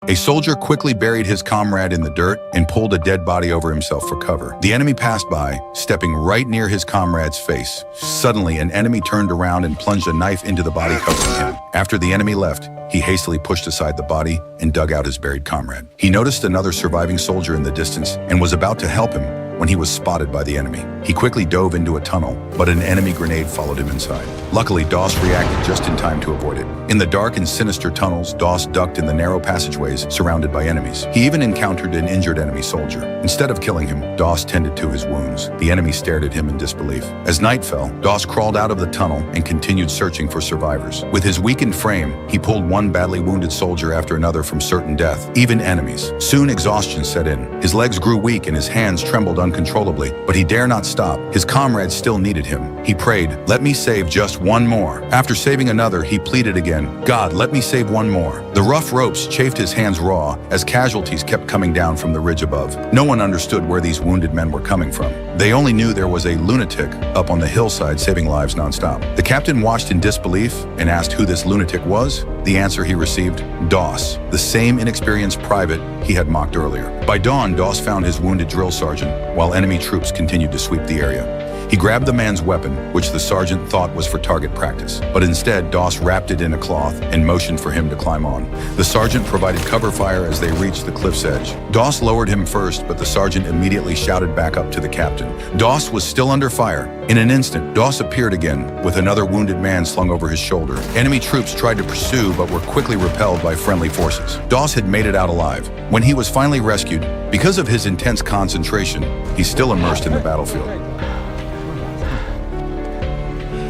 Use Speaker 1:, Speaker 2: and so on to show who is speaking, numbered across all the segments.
Speaker 1: A soldier quickly buried his comrade in the dirt and pulled a dead body over himself for cover. The enemy passed by, stepping right near his comrade's face. Suddenly, an enemy turned around and plunged a knife into the body covering him. After the enemy left, he hastily pushed aside the body and dug out his buried comrade. He noticed another surviving soldier in the distance and was about to help him when he was spotted by the enemy. He quickly dove into a tunnel, but an enemy grenade followed him inside. Luckily, Doss reacted just in time to avoid it. In the dark and sinister tunnels, Doss ducked in the narrow passageways surrounded by enemies. He even encountered an injured enemy soldier. Instead of killing him, Doss tended to his wounds. The enemy stared at him in disbelief. As night fell, Doss crawled out of the tunnel and continued searching for survivors. With his weakened frame, he pulled one badly wounded soldier after another from certain death, even enemies. Soon exhaustion set in. His legs grew weak and his hands trembled uncontrollably, but he dare not stop. His comrades still needed him. He prayed, "Let me save just one more." After saving another, he pleaded again, "God, let me save one more." The rough ropes chafed his hands raw as casualties kept coming down from the ridge above. No one understood where these wounded men were coming from. They only knew there was a lunatic up on the hillside saving lives nonstop. The captain watched in disbelief and asked who this lunatic was. The answer he received, Doss, the same inexperienced private he had mocked earlier. By dawn, Doss found his wounded drill sergeant, while enemy troops continued to sweep the area. He grabbed the man's weapon, which the sergeant thought was for target practice. But instead, Doss wrapped it in a cloth and motioned for him to climb on. The sergeant provided cover fire as they reached the cliff's edge. Doss lowered him first, but the sergeant immediately shouted back up to the captain. Doss was still under fire. In an instant, Doss appeared again, with another wounded man slung over his shoulder. Enemy troops tried to pursue, but were quickly repelled by friendly forces. Doss had made it out alive. When he was finally rescued, because of his intense concentration, he's still immersed in the battlefield.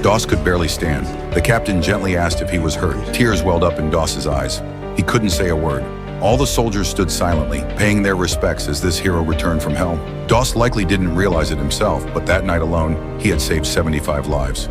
Speaker 1: Doss could barely stand. The captain gently asked if he was hurt. Tears welled up in Doss's eyes. He couldn't say a word. All the soldiers stood silently, paying their respects as this hero returned from hell. Doss likely didn't realize it himself, but that night alone, he had saved 75 lives.